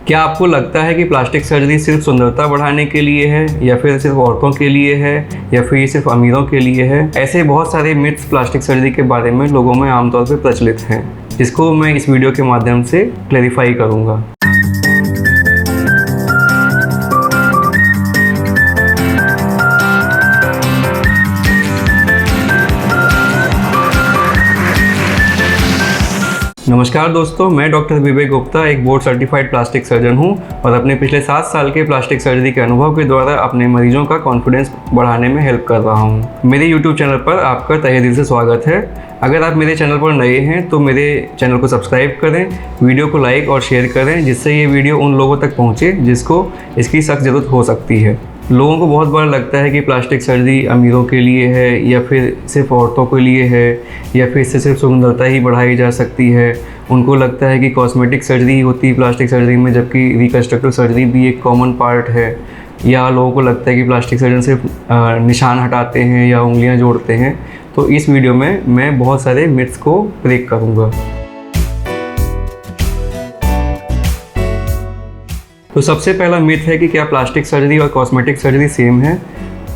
क्या आपको लगता है कि प्लास्टिक सर्जरी सिर्फ सुंदरता बढ़ाने के लिए है, या फिर सिर्फ औरतों के लिए है, या फिर ये सिर्फ अमीरों के लिए है? ऐसे बहुत सारे मिथ्स प्लास्टिक सर्जरी के बारे में लोगों में आमतौर पर प्रचलित हैं, जिसको मैं इस वीडियो के माध्यम से क्लैरिफाई करूँगा। नमस्कार दोस्तों, मैं डॉक्टर विवेक गुप्ता एक बोर्ड सर्टिफाइड प्लास्टिक सर्जन हूं और अपने पिछले 7 साल के प्लास्टिक सर्जरी के अनुभव के द्वारा अपने मरीजों का कॉन्फिडेंस बढ़ाने में हेल्प कर रहा हूं। मेरे यूट्यूब चैनल पर आपका तहे दिल से स्वागत है। अगर आप मेरे चैनल पर नए हैं तो मेरे चैनल को सब्सक्राइब करें, वीडियो को लाइक और शेयर करें, जिससे ये वीडियो उन लोगों तक पहुँचे जिसको इसकी सख्त ज़रूरत हो सकती है। लोगों को बहुत बार लगता है कि प्लास्टिक सर्जरी अमीरों के लिए है, या फिर सिर्फ औरतों के लिए है, या फिर इससे सिर्फ सुंदरता ही बढ़ाई जा सकती है। उनको लगता है कि कॉस्मेटिक सर्जरी होती है प्लास्टिक सर्जरी में, जबकि रिकन्स्ट्रक्टिव सर्जरी भी एक कॉमन पार्ट है। या लोगों को लगता है कि प्लास्टिक सर्जन सिर्फ निशान हटाते हैं या उंगलियां जोड़ते हैं। तो इस वीडियो में मैं बहुत सारे मिथ्स को ब्रेक करूँगा। तो सबसे पहला मिथ है कि क्या प्लास्टिक सर्जरी और कॉस्मेटिक सर्जरी सेम है?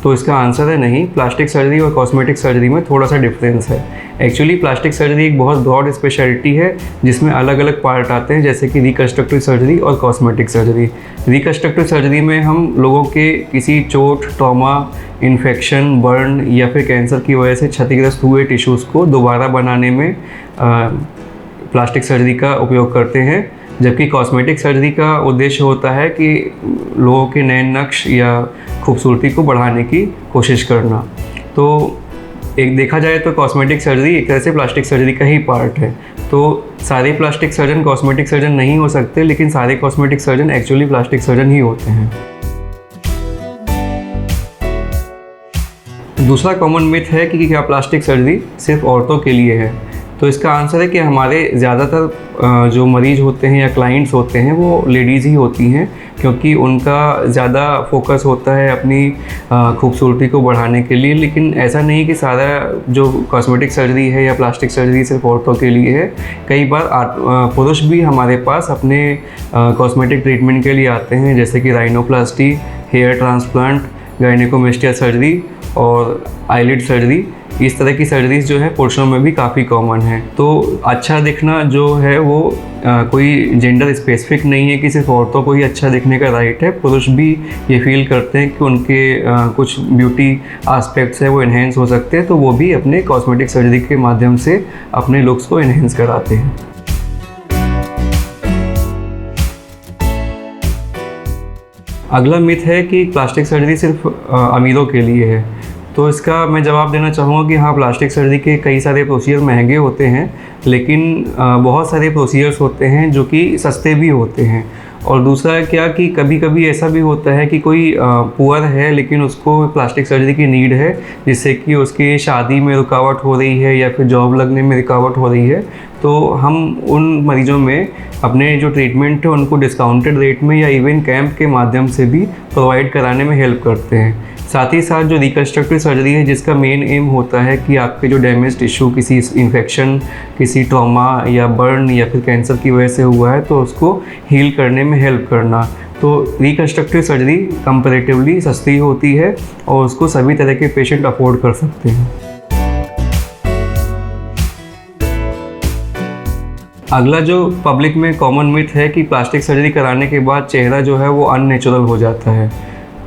तो इसका आंसर है नहीं। प्लास्टिक सर्जरी और कॉस्मेटिक सर्जरी में थोड़ा सा डिफरेंस है। एक्चुअली प्लास्टिक सर्जरी एक बहुत ब्रॉड स्पेशलिटी है जिसमें अलग अलग पार्ट आते हैं, जैसे कि रिकन्स्ट्रक्टिव सर्जरी और कॉस्मेटिक सर्जरी। रिकन्स्ट्रक्टिव सर्जरी में हम लोगों के किसी चोट, ट्रॉमा, इन्फेक्शन, बर्न या फिर कैंसर की वजह से क्षतिग्रस्त हुए टिश्यूज़ को दोबारा बनाने में प्लास्टिक सर्जरी का उपयोग करते हैं, जबकि कॉस्मेटिक सर्जरी का उद्देश्य होता है कि लोगों के नए नक्श या खूबसूरती को बढ़ाने की कोशिश करना। तो एक देखा जाए तो कॉस्मेटिक सर्जरी एक तरह से प्लास्टिक सर्जरी का ही पार्ट है। तो सारे प्लास्टिक सर्जन कॉस्मेटिक सर्जन नहीं हो सकते, लेकिन सारे cosmetic surgeon actually plastic surgeon ही होते हैं। दूसरा कॉमन मिथ है कि क्या प्लास्टिक सर्जरी सिर्फ औरतों के लिए है? तो इसका आंसर है कि हमारे ज़्यादातर जो मरीज होते हैं या क्लाइंट्स होते हैं वो लेडीज़ ही होती हैं, क्योंकि उनका ज़्यादा फोकस होता है अपनी खूबसूरती को बढ़ाने के लिए। लेकिन ऐसा नहीं कि सारा जो कॉस्मेटिक सर्जरी है या प्लास्टिक सर्जरी सिर्फ औरतों के लिए है। कई बार पुरुष भी हमारे पास अपने कॉस्मेटिक ट्रीटमेंट के लिए आते हैं, जैसे कि rhinoplasty, hair transplant, gynaecomastia surgery और आईलिड सर्जरी। इस तरह की सर्जरीज जो है पुरुषों में भी काफ़ी कॉमन है। तो अच्छा दिखना जो है वो कोई जेंडर स्पेसिफिक नहीं है कि सिर्फ औरतों को ही अच्छा दिखने का राइट है। पुरुष भी ये फील करते हैं कि उनके कुछ ब्यूटी एस्पेक्ट्स है वो इन्हेंस हो सकते हैं, तो वो भी अपने कॉस्मेटिक सर्जरी के माध्यम से अपने लुक्स को इन्हेंस कराते हैं। अगला मिथ है कि प्लास्टिक सर्जरी सिर्फ अमीरों के लिए है। तो इसका मैं जवाब देना चाहूँगा कि हाँ, प्लास्टिक सर्जरी के कई सारे प्रोसीजर महंगे होते हैं, लेकिन बहुत सारे प्रोसीजर्स होते हैं जो कि सस्ते भी होते हैं। और दूसरा क्या कि कभी कभी ऐसा भी होता है कि कोई पुअर है लेकिन उसको प्लास्टिक सर्जरी की नीड है, जिससे कि उसकी शादी में रुकावट हो रही है या फिर जॉब लगने में रुकावट हो रही है। तो हम उन मरीजों में अपने जो ट्रीटमेंट है उनको डिस्काउंटेड रेट में या इवन कैंप के माध्यम से भी प्रोवाइड कराने में हेल्प करते हैं। साथ ही साथ जो रिकन्स्ट्रक्टिव सर्जरी है, जिसका मेन एम होता है कि आपके जो डैमेज टिश्यू किसी इन्फेक्शन, किसी ट्रॉमा या बर्न या फिर कैंसर की वजह से हुआ है, तो उसको हील करने में हेल्प करना। तो रिकन्स्ट्रक्टिव सर्जरी कंपैरेटिवली सस्ती होती है और उसको सभी तरह के पेशेंट अफोर्ड कर सकते हैं। अगला जो पब्लिक में कॉमन मिथ है कि प्लास्टिक सर्जरी कराने के बाद चेहरा जो है वो अननेचुरल हो जाता है।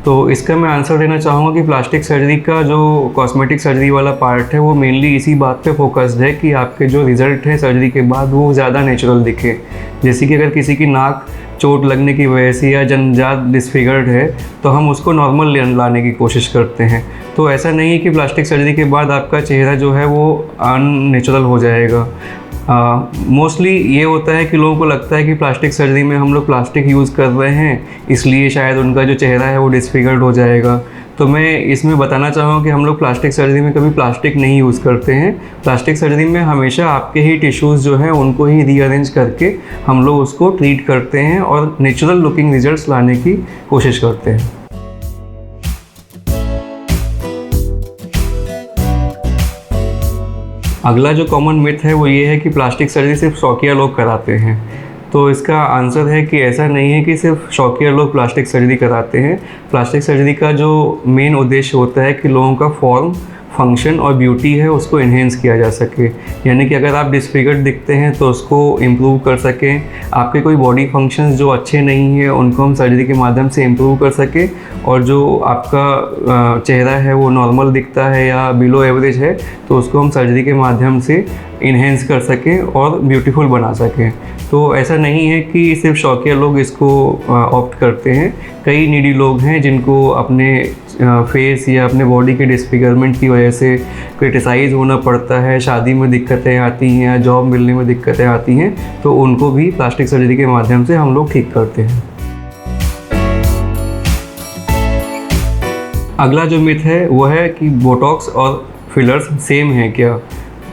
तो इसका मैं आंसर देना चाहूँगा कि प्लास्टिक सर्जरी का जो कॉस्मेटिक सर्जरी वाला पार्ट है वो मेनली इसी बात पे फोकस्ड है कि आपके जो रिज़ल्ट है सर्जरी के बाद वो ज़्यादा नेचुरल दिखे। जैसे कि अगर किसी की नाक चोट लगने की वजह से या जन्मजात डिसफिगर्ड है तो हम उसको नॉर्मल लाने की कोशिश करते हैं। तो ऐसा नहीं है कि प्लास्टिक सर्जरी के बाद आपका चेहरा जो है वो अननेचुरल हो जाएगा। मोस्टली ये होता है कि लोगों को लगता है कि प्लास्टिक सर्जरी में हम लोग प्लास्टिक यूज़ कर रहे हैं, इसलिए शायद उनका जो चेहरा है वो डिसफिगर्ड हो जाएगा। तो मैं इसमें बताना चाहूँगा कि हम लोग प्लास्टिक सर्जरी में कभी प्लास्टिक नहीं यूज़ करते हैं। प्लास्टिक सर्जरी में हमेशा आपके ही टिश्यूज़ जो हैं उनको ही रीअरेंज करके हम लोग उसको ट्रीट करते हैं और नेचुरल लुकिंग रिजल्ट्स लाने की कोशिश करते हैं। अगला जो कॉमन मिथ है वो ये है कि प्लास्टिक सर्जरी सिर्फ शौकिया लोग कराते हैं। तो तो इसका आंसर है कि ऐसा नहीं है कि सिर्फ शौकिया लोग प्लास्टिक सर्जरी कराते हैं। प्लास्टिक सर्जरी का जो मेन उद्देश्य होता है कि लोगों का फॉर्म, फंक्शन और ब्यूटी है उसको इन्हेंस किया जा सके। यानी कि अगर आप डिसफिगर्ड दिखते हैं तो उसको इम्प्रूव कर सकें, आपके कोई बॉडी फंक्शंस जो अच्छे नहीं हैं उनको हम सर्जरी के माध्यम से इम्प्रूव कर सकें, और जो आपका चेहरा है वो नॉर्मल दिखता है या बिलो एवरेज है तो उसको हम सर्जरी के माध्यम से इन्हेंस कर सकें और ब्यूटीफुल बना सकें। तो ऐसा नहीं है कि सिर्फ शौकिया लोग इसको ऑप्ट करते हैं। कई नीडी लोग हैं जिनको अपने फेस या अपने बॉडी के डिसफिगरमेंट की वजह से क्रिटिसाइज़ होना पड़ता है, शादी में दिक्कतें आती हैं या जॉब मिलने में दिक्कतें आती हैं, तो उनको भी प्लास्टिक सर्जरी के माध्यम से हम लोग ठीक करते हैं। अगला जो मिथ है वो है कि बोटॉक्स और फिलर्स सेम हैं क्या।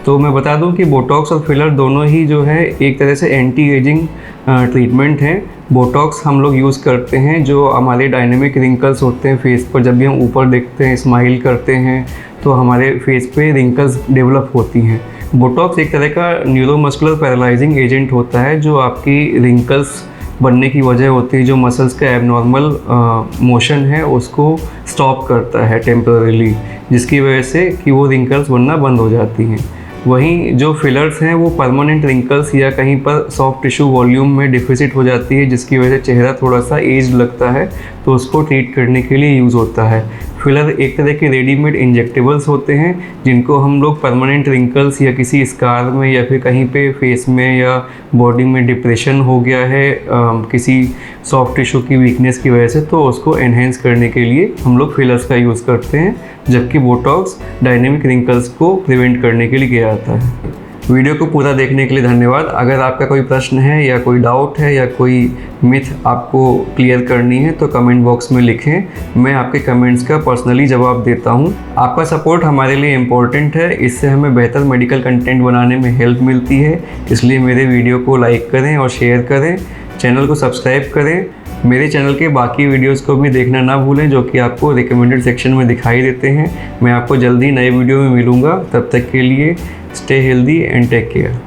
तो मैं बता दूं कि बोटॉक्स और फिलर दोनों ही जो है एक तरह से एंटी एजिंग ट्रीटमेंट हैं। बोटॉक्स हम लोग यूज़ करते हैं जो हमारे डायनेमिक रिंकल्स होते हैं फेस पर, जब भी हम ऊपर देखते हैं, स्माइल करते हैं तो हमारे फेस पे रिंकल्स डेवलप होती हैं। बोटॉक्स एक तरह का न्यूरोमस्कुलर पैरालाइजिंग एजेंट होता है जो आपकी रिंकल्स बनने की वजह होती है, जो मसल्स का एबनॉर्मल मोशन है उसको स्टॉप करता है टेम्पररीली, जिसकी वजह से कि वो रिंकल्स बनना बंद हो जाती हैं। वहीं जो फिलर्स हैं वो परमानेंट रिंकल्स या कहीं पर सॉफ्ट टिश्यू वॉल्यूम में डिफिसिट हो जाती है जिसकी वजह से चेहरा थोड़ा सा एज्ड लगता है, तो उसको ट्रीट करने के लिए यूज़ होता है। फिलर एक तरह के रेडीमेड इंजेक्टेबल्स होते हैं जिनको हम लोग परमानेंट रिंकल्स या किसी स्कार में या फिर कहीं पे फेस में या बॉडी में डिप्रेशन हो गया है किसी सॉफ्ट टिश्यू की वीकनेस की वजह से, तो उसको एनहेंस करने के लिए हम लोग फिलर्स का यूज़ करते हैं, जबकि बोटॉक्स डायनेमिक रिंकल्स को प्रिवेंट करने के लिए किया जाता है। वीडियो को पूरा देखने के लिए धन्यवाद। अगर आपका कोई प्रश्न है या कोई डाउट है या कोई मिथ आपको क्लियर करनी है तो कमेंट बॉक्स में लिखें, मैं आपके कमेंट्स का पर्सनली जवाब देता हूं। आपका सपोर्ट हमारे लिए इम्पोर्टेंट है, इससे हमें बेहतर मेडिकल कंटेंट बनाने में हेल्प मिलती है, इसलिए मेरे वीडियो को लाइक करें और शेयर करें, चैनल को सब्सक्राइब करें। मेरे चैनल के बाकी वीडियोस को भी देखना ना भूलें जो कि आपको रिकमेंडेड सेक्शन में दिखाई देते हैं। मैं आपको जल्दी नए वीडियो में मिलूँगा, तब तक के लिए stay healthy and take care.